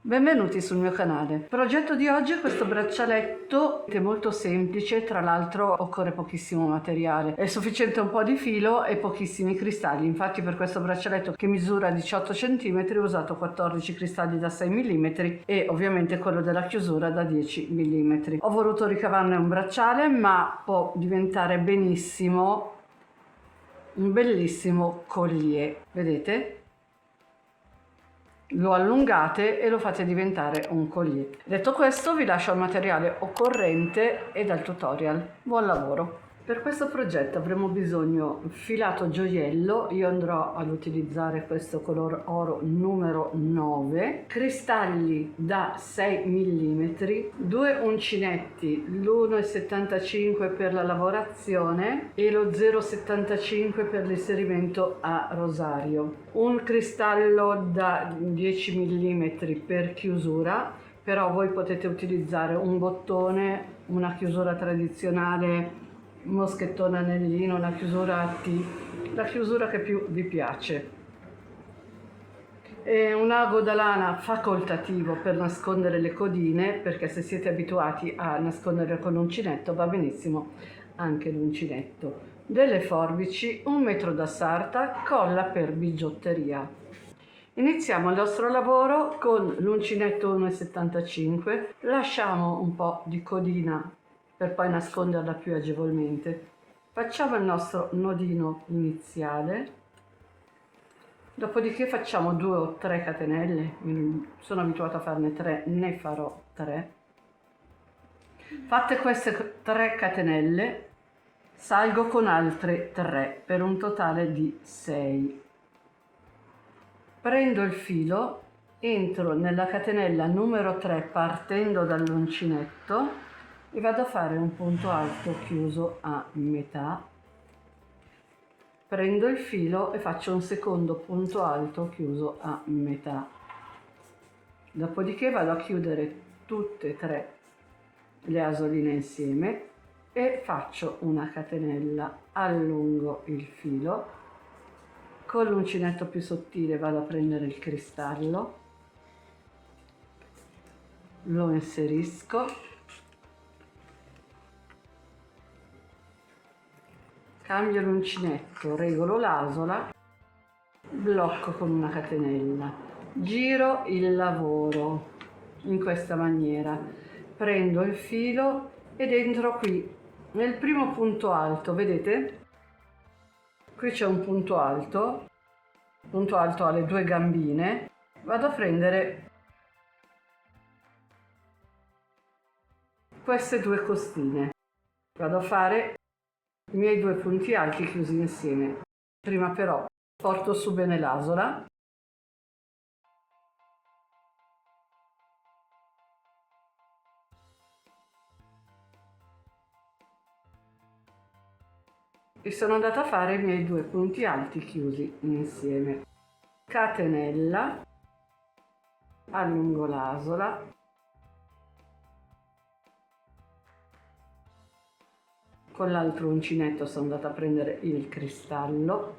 Benvenuti sul mio canale. Il progetto di oggi è questo braccialetto, è molto semplice, tra l'altro occorre pochissimo materiale, è sufficiente un po' di filo e pochissimi cristalli. Infatti per questo braccialetto, che misura 18 cm, ho usato 14 cristalli da 6 mm e ovviamente quello della chiusura da 10 mm. Ho voluto ricavarne un bracciale, ma può diventare benissimo un bellissimo collier, vedete? Lo allungate e lo fate diventare un collier. Detto questo, vi lascio il materiale occorrente e dal tutorial. Buon lavoro! Per questo progetto avremo bisogno filato gioiello, io andrò ad utilizzare questo color oro numero 9, cristalli da 6 mm, due uncinetti, l'1,75 per la lavorazione e lo 0,75 per l'inserimento a rosario, un cristallo da 10 mm per chiusura, però voi potete utilizzare un bottone, una chiusura tradizionale, moschettone anellino, una chiusura a T, la chiusura che più vi piace. E un ago da lana facoltativo per nascondere le codine, perché se siete abituati a nascondere con l'uncinetto va benissimo anche l'uncinetto. Delle forbici, un metro da sarta, colla per bigiotteria. Iniziamo il nostro lavoro con l'uncinetto 1,75, lasciamo un po' di codina per poi nasconderla più agevolmente. Facciamo il nostro nodino iniziale, dopodiché facciamo 2 o 3 catenelle, sono abituata a farne 3, ne farò 3. Fatte queste 3 catenelle, salgo con altre 3 per un totale di 6. Prendo il filo, entro nella catenella numero 3 partendo dall'uncinetto e vado a fare un punto alto chiuso a metà. Prendo il filo e faccio un secondo punto alto chiuso a metà. Dopodiché vado a chiudere tutte e 3 le asoline insieme e faccio una catenella, allungo il filo, con l'uncinetto più sottile vado a prendere il cristallo, lo inserisco, cambio l'uncinetto, regolo l'asola, blocco con una catenella, giro il lavoro in questa maniera, prendo il filo ed entro qui nel primo punto alto, vedete? Qui c'è un punto alto ha le 2 gambine, vado a prendere queste 2 costine, vado a fare i miei 2 punti alti chiusi insieme. Prima però porto su bene l'asola, e sono andata a fare i miei 2 punti alti chiusi insieme. Catenella, allungo l'asola, con l'altro uncinetto sono andata a prendere il cristallo,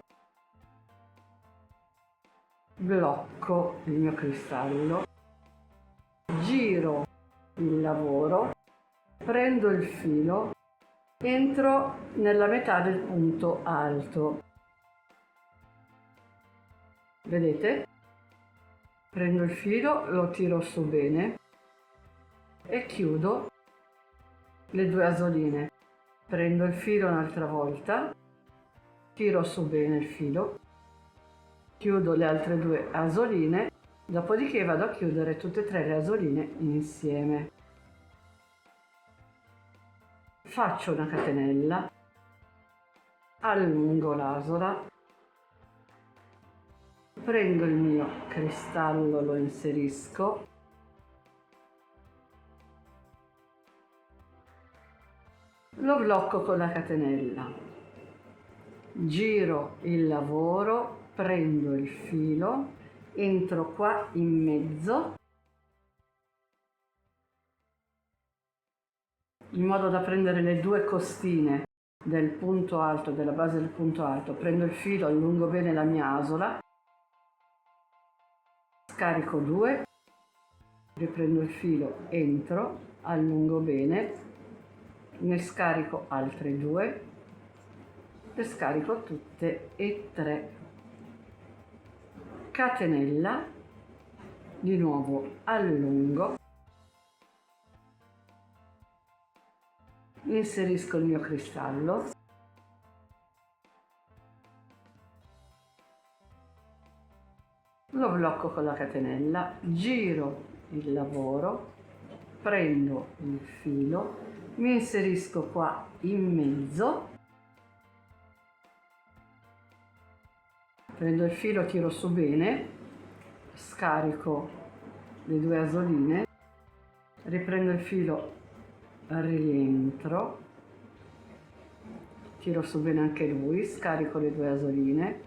blocco il mio cristallo, giro il lavoro, prendo il filo, entro nella metà del punto alto, vedete? Prendo il filo, lo tiro su bene e chiudo le 2 asoline. Prendo il filo un'altra volta, tiro su bene il filo, chiudo le altre 2 asoline, dopodiché vado a chiudere tutte e 3 le asoline insieme. Faccio una catenella, allungo l'asola, prendo il mio cristallo, lo inserisco, lo blocco con la catenella, giro il lavoro, prendo il filo, entro qua in mezzo, in modo da prendere le 2 costine del punto alto, della base del punto alto, prendo il filo, allungo bene la mia asola, scarico 2, riprendo il filo, entro, allungo bene, ne scarico altre 2, le scarico tutte e 3, catenella, di nuovo allungo, inserisco il mio cristallo, lo blocco con la catenella, giro il lavoro, prendo il filo, mi inserisco qua in mezzo, prendo il filo, tiro su bene, scarico le 2 asoline, riprendo il filo, rientro, tiro su bene anche lui, scarico le 2 asoline,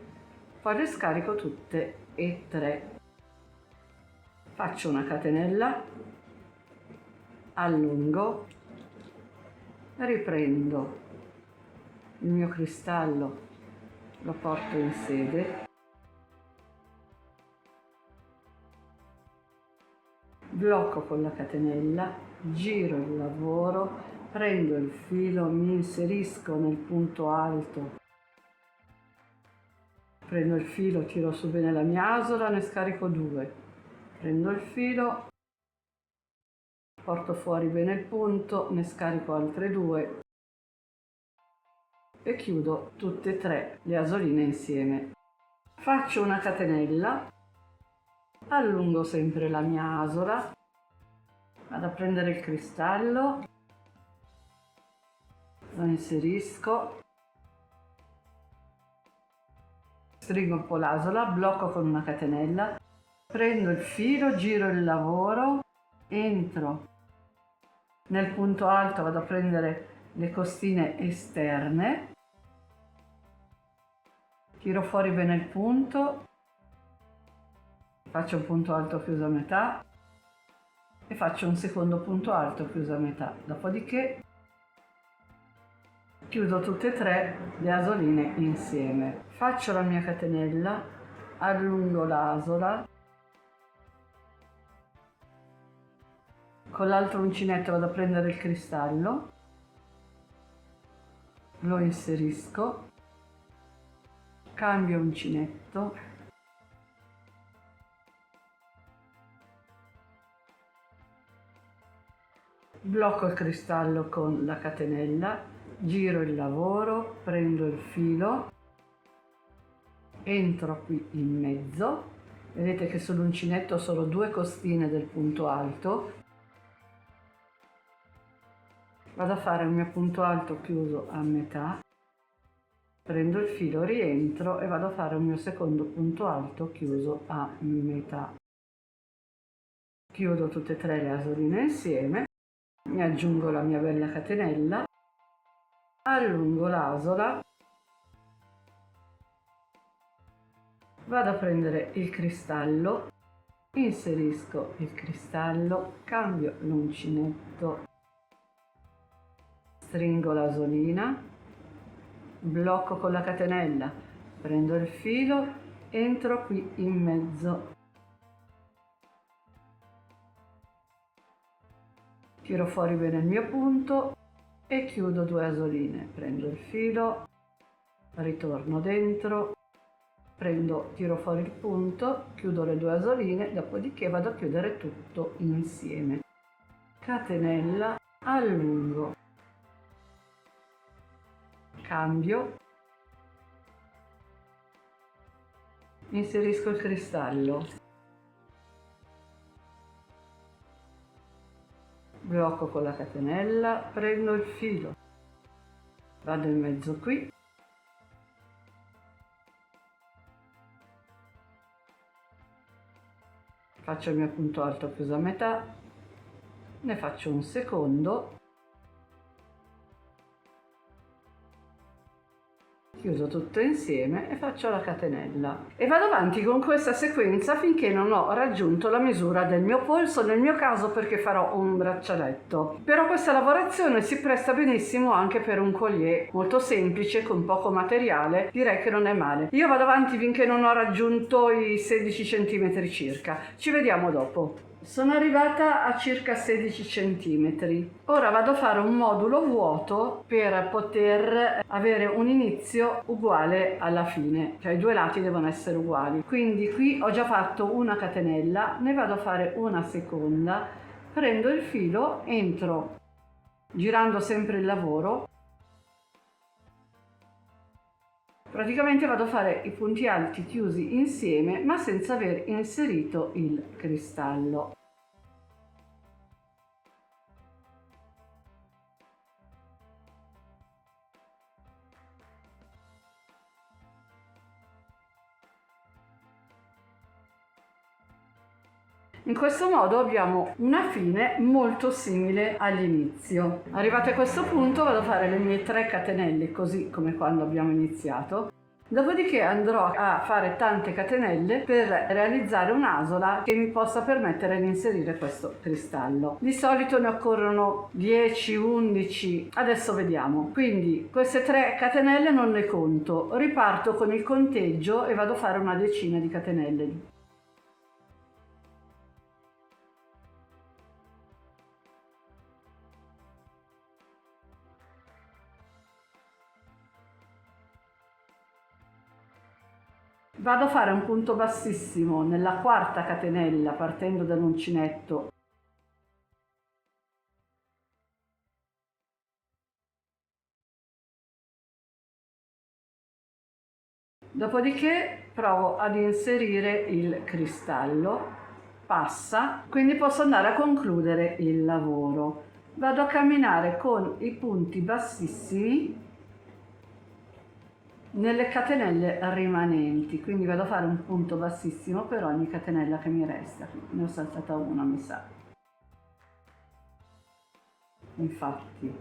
poi le scarico tutte e 3, faccio una catenella, allungo, riprendo il mio cristallo, lo porto in sede, blocco con la catenella, giro il lavoro, prendo il filo, mi inserisco nel punto alto, prendo il filo, tiro su bene la mia asola, ne scarico 2, prendo il filo, porto fuori bene il punto, ne scarico altre 2 e chiudo tutte e 3 le asoline insieme. Faccio una catenella, allungo sempre la mia asola, vado a prendere il cristallo, lo inserisco, stringo un po' l'asola, blocco con una catenella, prendo il filo, giro il lavoro, entro nel punto alto, vado a prendere le costine esterne, tiro fuori bene il punto, faccio un punto alto chiuso a metà e faccio un secondo punto alto chiuso a metà, dopodiché chiudo tutte e 3 le asoline insieme, faccio la mia catenella, allungo l'asola, con l'altro uncinetto vado a prendere il cristallo, lo inserisco, cambio uncinetto, blocco il cristallo con la catenella, giro il lavoro, prendo il filo, entro qui in mezzo, vedete che sull'uncinetto ho solo 2 costine del punto alto, vado a fare il mio punto alto chiuso a metà, prendo il filo, rientro e vado a fare il mio secondo punto alto chiuso a metà. Chiudo tutte e 3 le asoline insieme, mi aggiungo la mia bella catenella, allungo l'asola, vado a prendere il cristallo, inserisco il cristallo, cambio l'uncinetto, stringo l'asolina, blocco con la catenella, prendo il filo, entro qui in mezzo, tiro fuori bene il mio punto e chiudo 2 asoline, prendo il filo, ritorno dentro, tiro fuori il punto, chiudo le 2 asoline, dopodiché vado a chiudere tutto insieme, catenella, allungo, cambio, inserisco il cristallo, blocco con la catenella, prendo il filo, vado in mezzo qui, faccio il mio punto alto chiuso a metà, ne faccio un secondo, chiuso tutto insieme e faccio la catenella e vado avanti con questa sequenza finché non ho raggiunto la misura del mio polso, nel mio caso perché farò un braccialetto. Però questa lavorazione si presta benissimo anche per un collier molto semplice con poco materiale, direi che non è male. Io vado avanti finché non ho raggiunto i 16 cm circa, ci vediamo dopo. Sono arrivata a circa 16 cm. Ora vado a fare un modulo vuoto per poter avere un inizio uguale alla fine, cioè i due lati devono essere uguali. Quindi qui ho già fatto una catenella, ne vado a fare una seconda, prendo il filo, entro girando sempre il lavoro. Praticamente vado a fare i punti alti chiusi insieme ma senza aver inserito il cristallo. In questo modo abbiamo una fine molto simile all'inizio. Arrivate a questo punto vado a fare le mie 3 catenelle così come quando abbiamo iniziato. Dopodiché andrò a fare tante catenelle per realizzare un'asola che mi possa permettere di inserire questo cristallo. Di solito ne occorrono 10, 11, adesso vediamo. Quindi queste 3 catenelle non le conto, riparto con il conteggio e vado a fare una decina di catenelle. Vado a fare un punto bassissimo nella quarta catenella partendo dall'uncinetto. Dopodiché provo ad inserire il cristallo, passa, quindi posso andare a concludere il lavoro. Vado a camminare con i punti bassissimi nelle catenelle rimanenti, quindi vado a fare un punto bassissimo per ogni catenella che mi resta. Ne ho saltata una, mi sa. Infatti.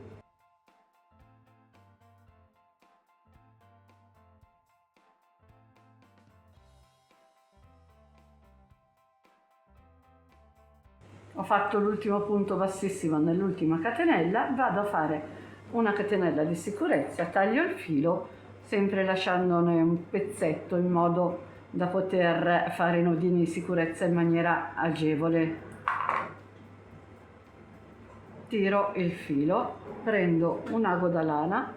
Ho fatto l'ultimo punto bassissimo nell'ultima catenella, vado a fare una catenella di sicurezza, taglio il filo, sempre lasciandone un pezzetto in modo da poter fare i nodini di sicurezza in maniera agevole. Tiro il filo, prendo un ago da lana,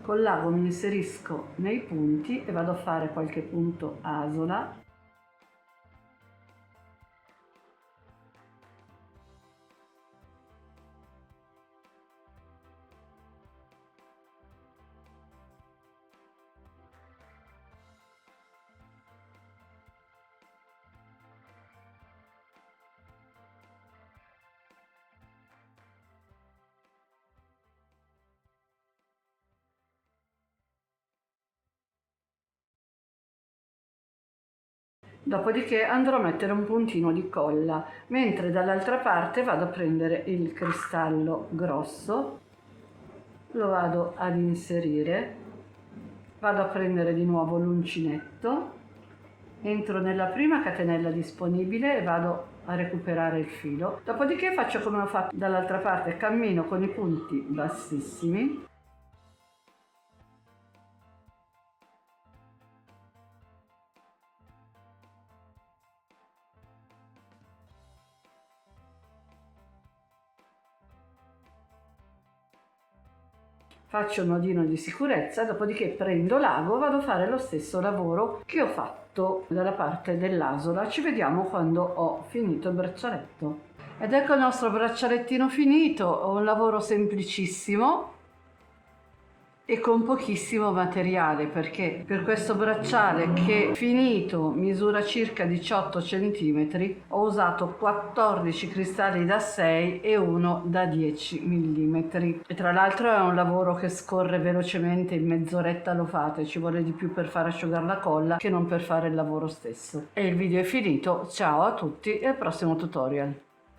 con l'ago mi inserisco nei punti e vado a fare qualche punto asola. Dopodiché andrò a mettere un puntino di colla, mentre dall'altra parte vado a prendere il cristallo grosso, lo vado ad inserire, vado a prendere di nuovo l'uncinetto, entro nella prima catenella disponibile e vado a recuperare il filo. Dopodiché faccio come ho fatto dall'altra parte, cammino con i punti bassissimi. Faccio un nodino di sicurezza, dopodiché prendo l'ago, vado a fare lo stesso lavoro che ho fatto dalla parte dell'asola. Ci vediamo quando ho finito il braccialetto. Ed ecco il nostro braccialettino finito, un lavoro semplicissimo e con pochissimo materiale, perché per questo bracciale che finito misura circa 18 cm ho usato 14 cristalli da 6 e uno da 10 mm e tra l'altro è un lavoro che scorre velocemente, in mezz'oretta lo fate, ci vuole di più per far asciugare la colla che non per fare il lavoro stesso. E il video è finito, ciao a tutti e al prossimo tutorial.